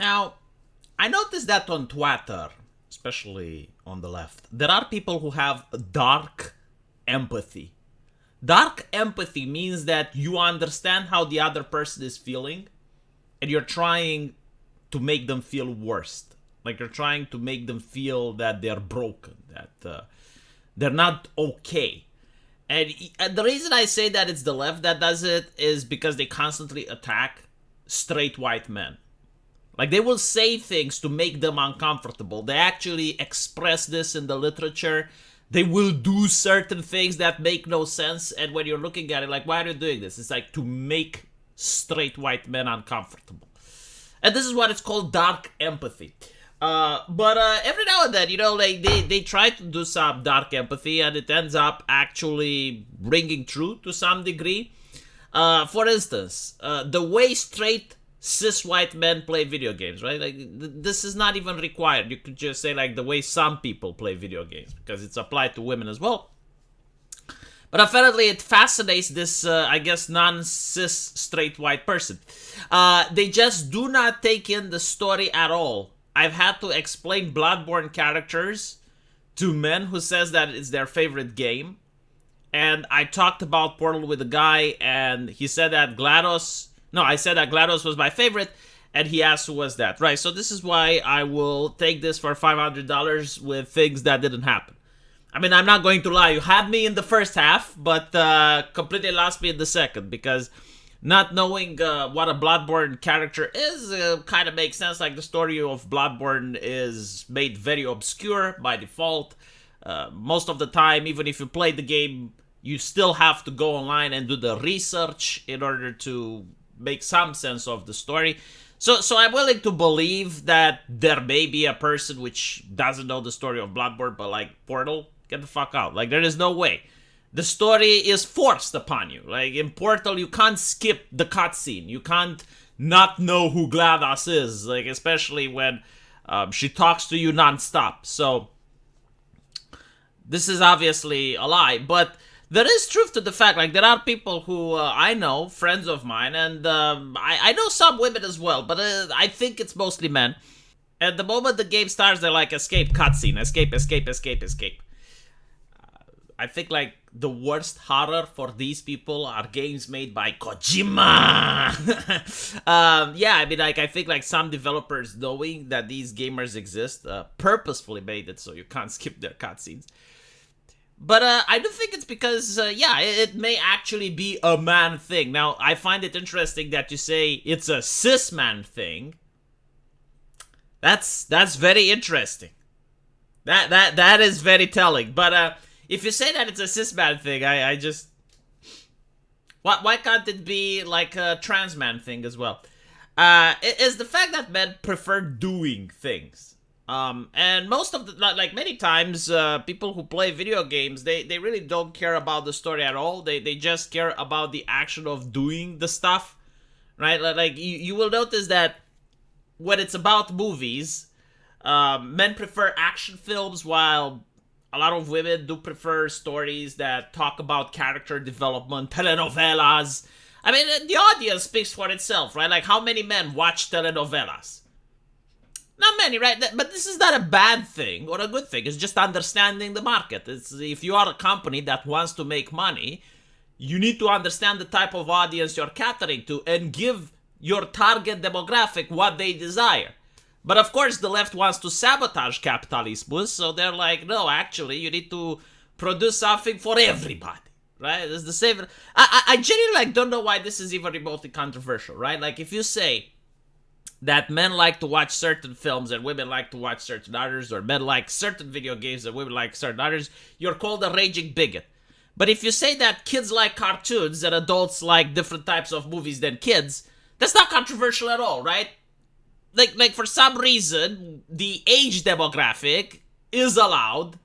Now, I noticed that on Twitter, especially on the left, there are people who have dark empathy. Dark empathy means that you understand how the other person is feeling and you're trying to make them feel worse. Like you're trying to make them feel that they're broken, that they're not okay. And the reason I say that it's the left that does it is because they constantly attack straight white men. Like they will say things to make them uncomfortable. They actually express this in the literature. They will do certain things that make no sense. And when you're looking at it, like, why are you doing this? It's like to make straight white men uncomfortable. And this is what it's called dark empathy. But every now and then, like they try to do some dark empathy and it ends up actually ringing true to some degree. For instance, the way straight cis white men play video games, right? Like this is not even required. You could just say like the way some people play video games because it's applied to women as well. But apparently it fascinates this, I guess, non-cis straight white person. They just do not take in the story at all. I've had to explain Bloodborne characters to men who says that it's their favorite game. And I talked about Portal with a guy and he said that GLaDOS... No, I said that GLaDOS was my favorite and he asked who was that. Right, so this is why I will take this for $500 with things that didn't happen. I mean, I'm not going to lie. You had me in the first half, but completely lost me in the second because not knowing what a Bloodborne character is kind of makes sense. Like the story of Bloodborne is made very obscure by default. Most of the time, even if you play the game, you still have to go online and do the research in order to make some sense of the story. So I'm willing to believe that there may be a person which doesn't know the story of Bloodborne, but like Portal, get the fuck out. Like there is no way. The story is forced upon you. Like in Portal, you can't skip the cutscene. You can't not know who GLaDOS is. Like especially when she talks to you nonstop. So this is obviously a lie, but there is truth to the fact. Like there are people who I know, friends of mine, and I know some women as well, but I think it's mostly men. At the moment the game starts, they're like, escape cutscene, escape, escape, escape, escape. I think like the worst horror for these people are games made by Kojima. Yeah, I mean, like I think like some developers, knowing that these gamers exist, purposefully made it so you can't skip their cutscenes. But I do think it's because, it may actually be a man thing. Now, I find it interesting that you say it's a cis man thing. That's very interesting. That is very telling. But if you say that it's a cis man thing, I just... Why can't it be like a trans man thing as well? It is the fact that men prefer doing things. And most of the, like many times, people who play video games, they really don't care about the story at all. They just care about the action of doing the stuff, right? Like you will notice that when it's about movies, men prefer action films while a lot of women do prefer stories that talk about character development, telenovelas. I mean, the audience speaks for itself, right? Like how many men watch telenovelas? Not many, right? But this is not a bad thing or a good thing. It's just understanding the market. It's, if you are a company that wants to make money, you need to understand the type of audience you're catering to and give your target demographic what they desire. But of course, the left wants to sabotage capitalism, so they're like, no, actually, you need to produce something for everybody. Right? It's the same. I genuinely don't know why this is even remotely controversial, right? Like, if you say that men like to watch certain films and women like to watch certain others, or men like certain video games and women like certain others, you're called a raging bigot. But if you say that kids like cartoons and adults like different types of movies than kids, that's not controversial at all, right? Like for some reason, the age demographic is allowed,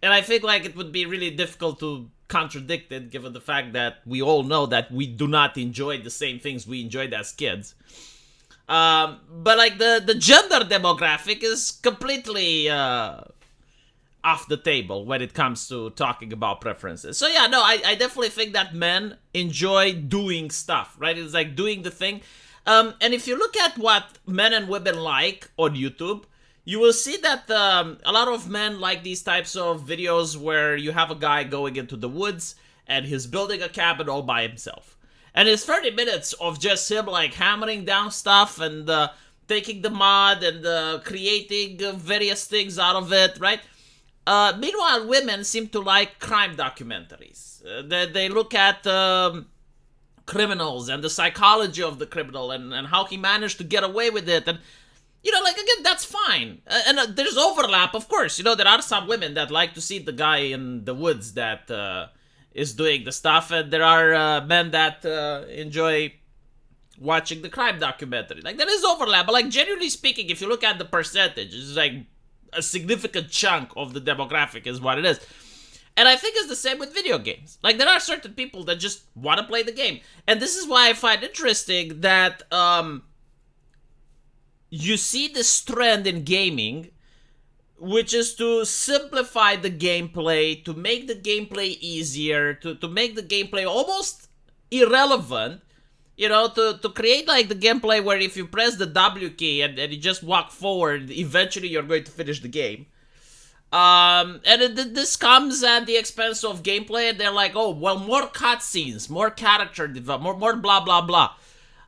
and I think like it would be really difficult to contradict it, given the fact that we all know that we do not enjoy the same things we enjoyed as kids. But like the gender demographic is completely off the table when it comes to talking about preferences. So yeah, no, I definitely think that men enjoy doing stuff, right? It's like doing the thing. And if you look at what men and women like on YouTube, you will see that a lot of men like these types of videos where you have a guy going into the woods and he's building a cabin all by himself. And it's 30 minutes of just him like hammering down stuff and taking the mud and creating various things out of it, right? Meanwhile, women seem to like crime documentaries. They look at criminals and the psychology of the criminal and how he managed to get away with it. And, like, again, that's fine. And there's overlap, of course. There are some women that like to see the guy in the woods that is doing the stuff. And there are men that enjoy watching the crime documentary. Like, there is overlap. But, like, generally speaking, if you look at the percentage, it's like a significant chunk of the demographic is what it is. And I think it's the same with video games. Like, there are certain people that just want to play the game. And this is why I find interesting that you see this trend in gaming, which is to simplify the gameplay, to make the gameplay easier, to make the gameplay almost irrelevant, to create like the gameplay where if you press the W key and you just walk forward, eventually you're going to finish the game. And this comes at the expense of gameplay, and they're like, oh, well, more cutscenes, more character development, more blah, blah, blah.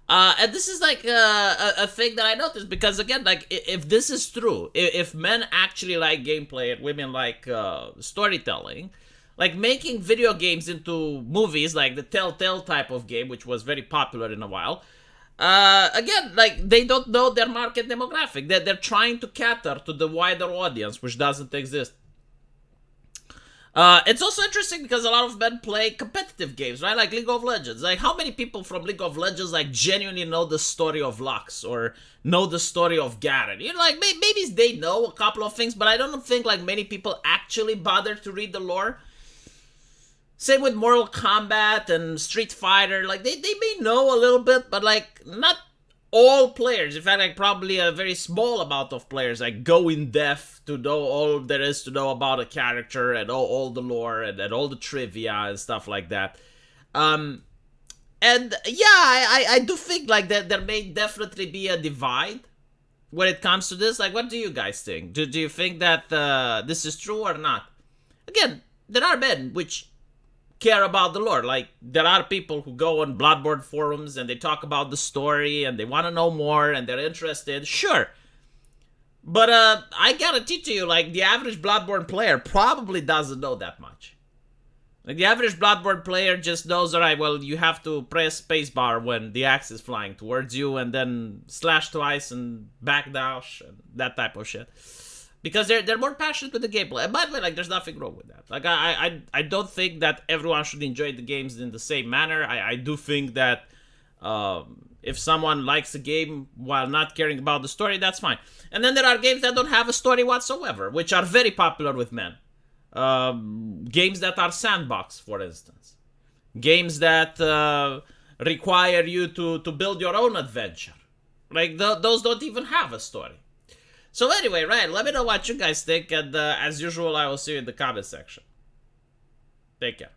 And this is like a thing that I noticed, because again, like, if this is true, if men actually like gameplay and women like storytelling, like making video games into movies, like the Telltale type of game, which was very popular in a while, again, like, they don't know their market demographic. They're trying to cater to the wider audience, which doesn't exist. It's also interesting because a lot of men play competitive games, right? Like League of Legends. Like, how many people from League of Legends, like, genuinely know the story of Lux or know the story of Garen? Like, maybe they know a couple of things, but I don't think, like, many people actually bother to read the lore. Same with Mortal Kombat and Street Fighter. Like, they may know a little bit, but, like, not all players. In fact, like, probably a very small amount of players, like, go in depth to know all there is to know about a character and all the lore and all the trivia and stuff like that. And yeah, I do think, like, that there may definitely be a divide when it comes to this. Like, what do you guys think? Do you think that this is true or not? Again, there are men which care about the lore. Like, there are people who go on Bloodborne forums and they talk about the story and they want to know more and they're interested. Sure. But I guarantee to you, like, the average Bloodborne player probably doesn't know that much. Like, the average Bloodborne player just knows, alright, well, you have to press spacebar when the axe is flying towards you and then slash twice and backdash and that type of shit. Because they're more passionate with the gameplay. And by the way, like, there's nothing wrong with that. Like, I don't think that everyone should enjoy the games in the same manner. I do think that if someone likes a game while not caring about the story, that's fine. And then there are games that don't have a story whatsoever, which are very popular with men. Games that are sandbox, for instance. Games that require you to build your own adventure. Like, those don't even have a story. So anyway, right, let me know what you guys think, and as usual, I will see you in the comment section. Take care.